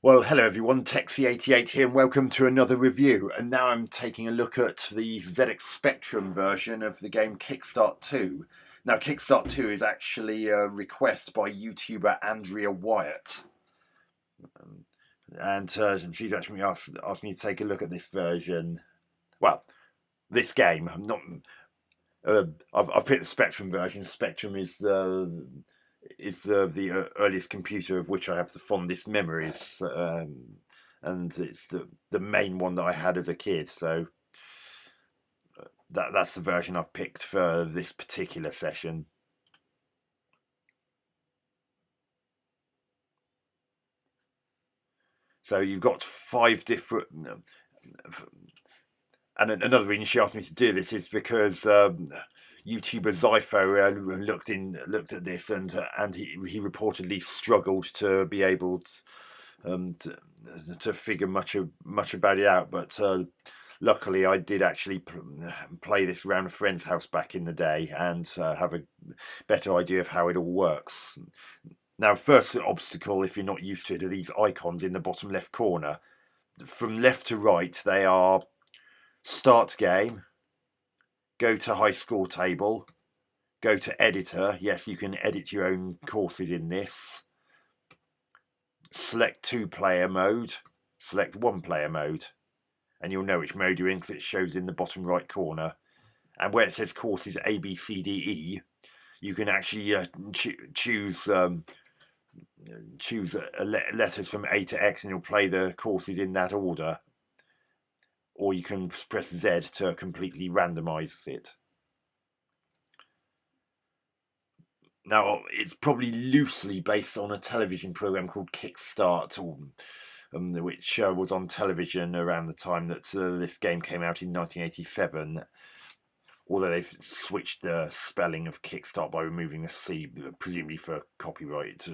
Well, hello everyone, Texie88 here and welcome to another review. And now I'm taking a look at the ZX Spectrum version of the game KikStart 2. Now, KikStart 2 is actually a request by YouTuber Andrea Wyatt. And she's actually asked me to take a look at this version. Well, this game. I've picked the Spectrum version. Spectrum is the earliest computer of which I have the fondest memories, and it's the main one that I had as a kid. So that's the version I've picked for this particular session. So you've got 5 different. And another reason she asked me to do this is because YouTuber Zypho looked at this and he reportedly struggled to be able to figure much about it out. But luckily, I did actually play this around a friend's house back in the day and have a better idea of how it all works. Now, first obstacle, if you're not used to it, are these icons in the bottom left corner. From left to right, they are start game, go to high score table, go to editor. Yes, you can edit your own courses in this. Select 2-player mode, select 1-player mode, and you'll know which mode you're in because it shows in the bottom right corner. And where it says courses A, B, C, D, E, you can actually choose letters from A to X, and you'll play the courses in that order. Or you can press Z to completely randomize it. Now, it's probably loosely based on a television program called KikStart, which was on television around the time that this game came out in 1987. Although they've switched the spelling of KikStart by removing the C, presumably for copyright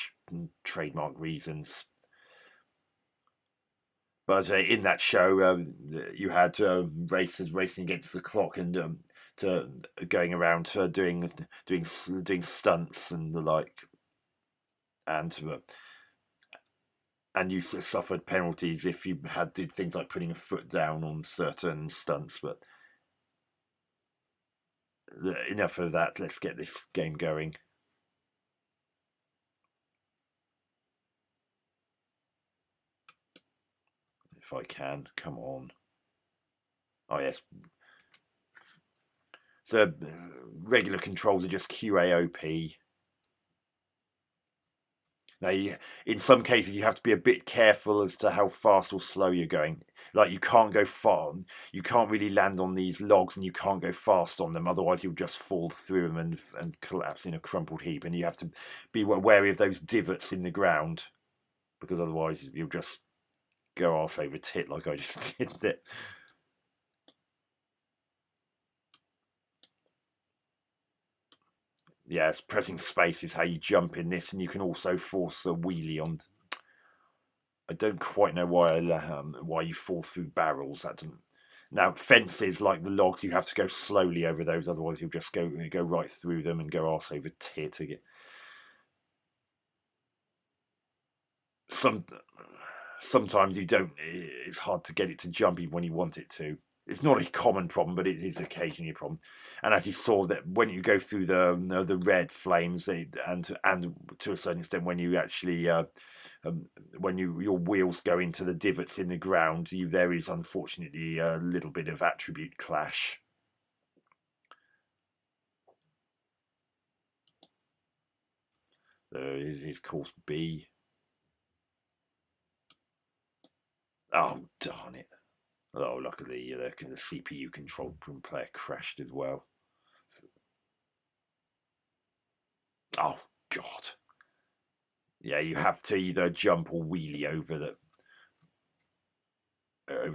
/ trademark reasons. But in that show, you had racers racing against the clock and going around doing stunts and the like, and you suffered penalties if you did things like putting a foot down on certain stunts. But enough of that. Let's get this game going. If I can, come on. Oh yes. So regular controls are just QAOP. Now, in some cases, you have to be a bit careful as to how fast or slow you're going. Like, you can't go far. You can't really land on these logs, and you can't go fast on them. Otherwise, you'll just fall through them and collapse in a crumpled heap. And you have to be wary of those divots in the ground, because otherwise, you'll just go arse over tit like I just did there. Yes, pressing space is how you jump in this, and you can also force a wheelie on. I don't quite know why you fall through barrels. That doesn't. Now, fences like the logs, you have to go slowly over those, otherwise you'll just go right through them and go arse over tit again. Sometimes you don't. It's hard to get it to jump even when you want it to. It's not a common problem, but it is occasionally a problem. And as you saw, that when you go through the red flames, and to a certain extent, when you actually when your wheels go into the divots in the ground, there is unfortunately a little bit of attribute clash. Is course B. Oh, darn it. Oh, luckily the CPU controlled player crashed as well. Oh, God. Yeah, you have to either jump or wheelie over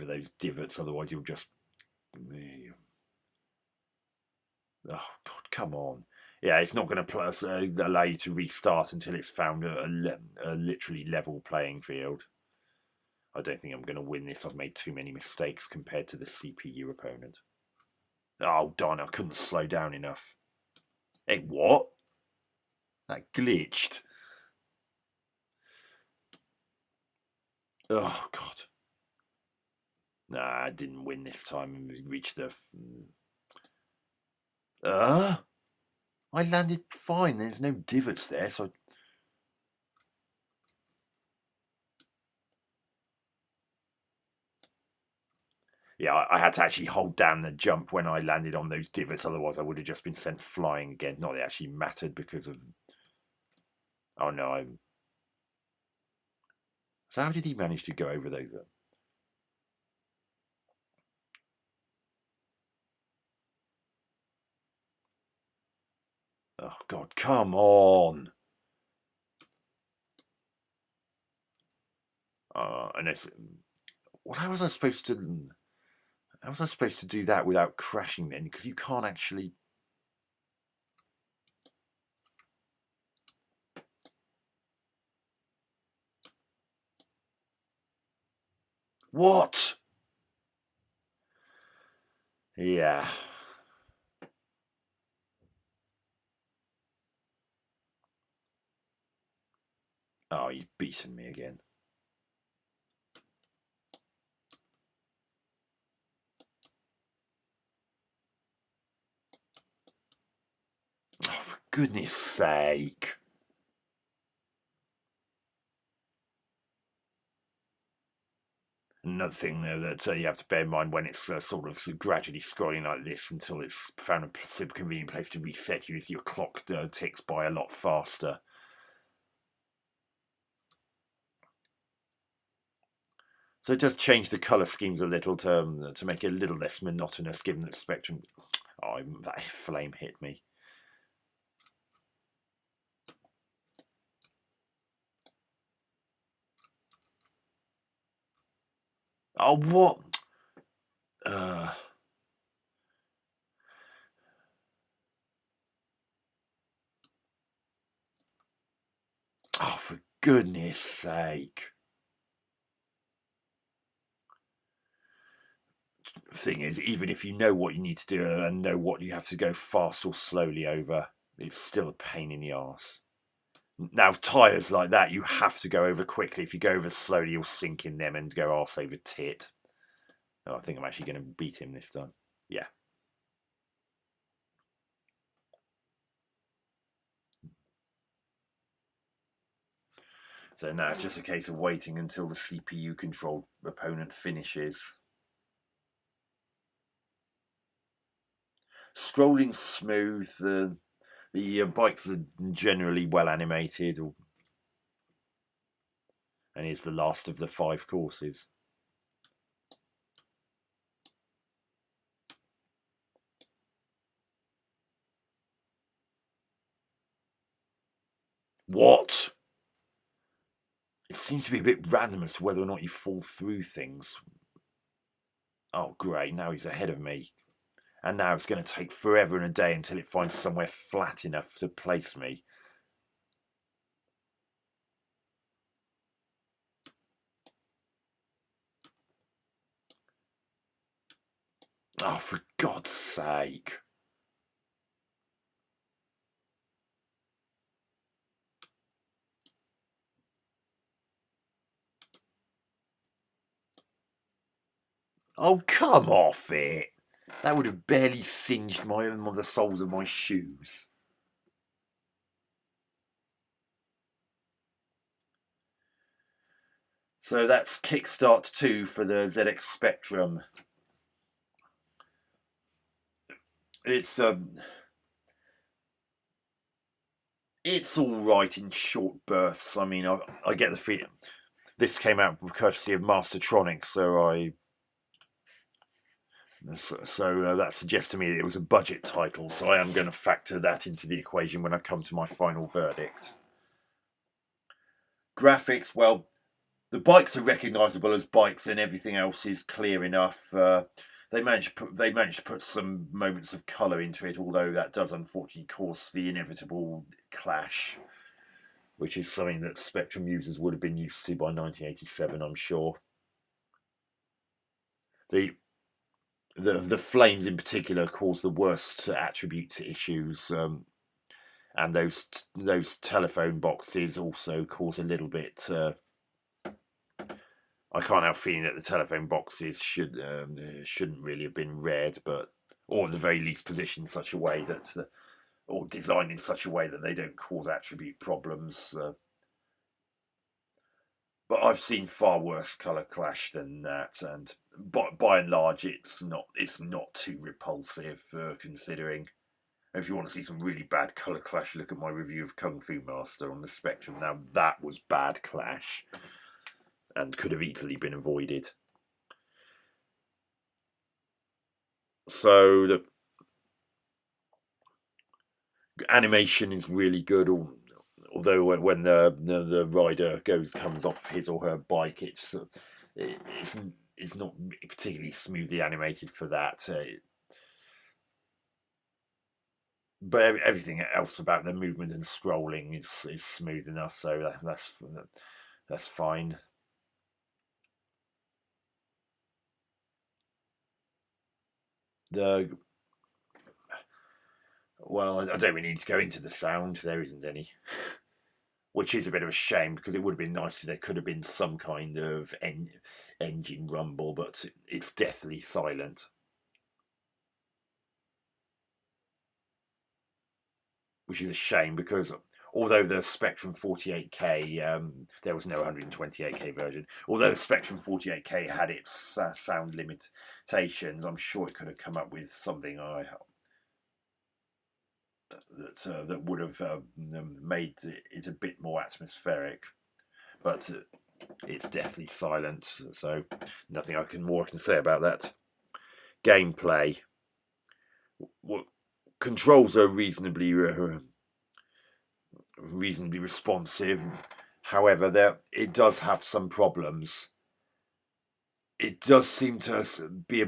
those divots, otherwise you'll just. Oh, God, come on. Yeah, it's not going to allow you to restart until it's found a literally level playing field. I don't think I'm going to win this. I've made too many mistakes compared to the CPU opponent. Oh, darn, I couldn't slow down enough. Hey, what? That glitched. Oh, God. Nah, I didn't win this time and reach the... I landed fine. There's no divots there, so... Yeah, I had to actually hold down the jump when I landed on those divots. Otherwise, I would have just been sent flying again. Not that it actually mattered because of... Oh, no, I'm... So how did he manage to go over those? Oh, God, come on. And it's... What, how was I supposed to... How was I supposed to do that without crashing then? Because you can't actually... What? Yeah. Oh, you've beaten me again. Oh, for goodness sake. Another thing that you have to bear in mind when it's sort of gradually scrolling like this until it's found a super convenient place to reset you is your clock ticks by a lot faster. So just change the colour schemes a little to make it a little less monotonous, given that Spectrum... Oh, that flame hit me. Oh, what? Oh, for goodness sake. Thing is, even if you know what you need to do and know what you have to go fast or slowly over, it's still a pain in the arse. Now, tyres like that, you have to go over quickly. If you go over slowly, you'll sink in them and go arse over tit. Oh, I think I'm actually going to beat him this time. Yeah. So now it's just a case of waiting until the CPU-controlled opponent finishes. Scrolling smooth. The bikes are generally well animated. And it's the last of the 5 courses. What? It seems to be a bit random as to whether or not you fall through things. Oh, great. Now he's ahead of me. And now it's going to take forever and a day until it finds somewhere flat enough to place me. Oh, for God's sake. Oh, come off it. That would have barely singed the soles of my shoes. So that's KikStart 2 for the ZX Spectrum. It's all right in short bursts. I mean, I get the feeling this came out courtesy of Mastertronic, so that suggests to me that it was a budget title. So I am going to factor that into the equation when I come to my final verdict. Graphics, well, the bikes are recognisable as bikes, and everything else is clear enough. They managed to put some moments of colour into it, although that does unfortunately cause the inevitable clash, which is something that Spectrum users would have been used to by 1987, I'm sure. The flames in particular cause the worst attribute to issues, and those telephone boxes also cause a little bit I can't help feeling that the telephone boxes shouldn't really have been red, or at the very least positioned in such a way that, or designed in such a way that they don't cause attribute problems. But I've seen far worse colour clash than that, and by and large, it's not too repulsive, considering. If you want to see some really bad colour clash, look at my review of Kung Fu Master on the Spectrum. Now that was bad clash, and could have easily been avoided. So the animation is really good. Although when the rider comes off his or her bike, it's not particularly smoothly animated for that. But everything else about the movement and scrolling is smooth enough, so that's fine. Well, I don't really need to go into the sound. There isn't any. Which is a bit of a shame, because it would have been nice if there could have been some kind of engine rumble, but it's deathly silent. Which is a shame, because although the Spectrum 48K, there was no 128K version, although the Spectrum 48K had its sound limitations, I'm sure it could have come up with something that would have made it a bit more atmospheric, but it's deathly silent, so nothing more I can say about that. Gameplay. Well, controls are reasonably responsive. However, it does have some problems. It does seem to be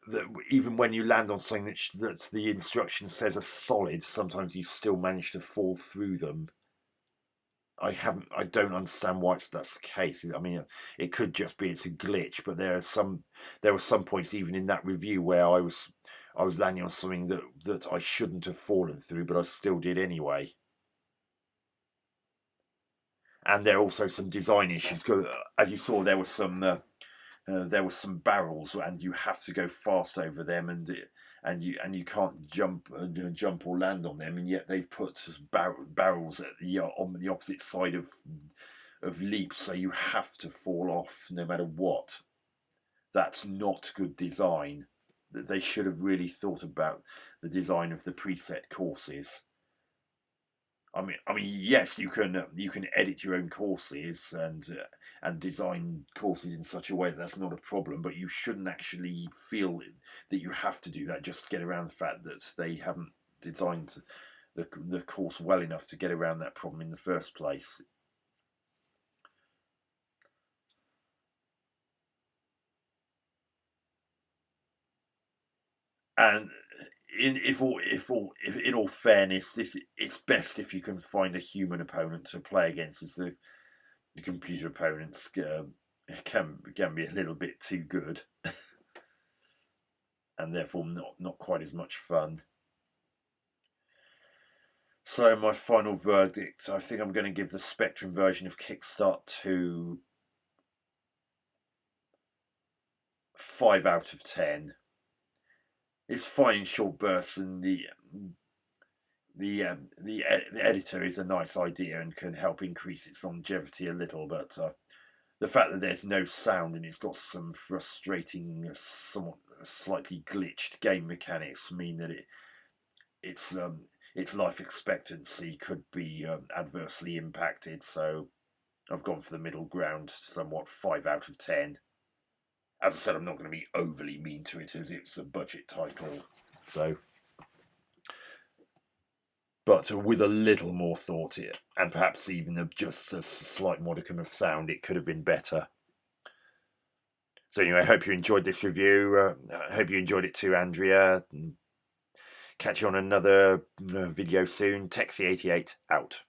that even when you land on something that the instruction says are solid, sometimes you still manage to fall through them. I don't understand why that's the case. I mean, it could just be it's a glitch, but there were some points even in that review where I was landing on something that I shouldn't have fallen through, but I still did anyway. And there are also some design issues, because as you saw, there were some barrels, and you have to go fast over them, and you can't jump or land on them, and yet they've put barrels at on the opposite side of leaps, so you have to fall off no matter what. That's not good design. They should have really thought about the design of the preset courses. I mean, yes, you can edit your own courses and design courses in such a way that's not a problem, but you shouldn't actually feel that you have to do that just to get around the fact that they haven't designed the course well enough to get around that problem in the first place. And in all fairness, it's best if you can find a human opponent to play against, as the computer opponents can be a little bit too good, and therefore not quite as much fun. So my final verdict, I think I'm going to give the Spectrum version of KikStart 2 5 out of 10. It's fine in short bursts, and the editor is a nice idea and can help increase its longevity a little, but the fact that there's no sound and it's got some frustrating, somewhat slightly glitched game mechanics mean that its life expectancy could be adversely impacted. So I've gone for the middle ground, somewhat 5 out of 10. As I said, I'm not going to be overly mean to it, as it's a budget title, so. But with a little more thought, and perhaps even just a slight modicum of sound, it could have been better. So anyway, I hope you enjoyed this review. I hope you enjoyed it too, Andrea. Catch you on another video soon. Texie88 out.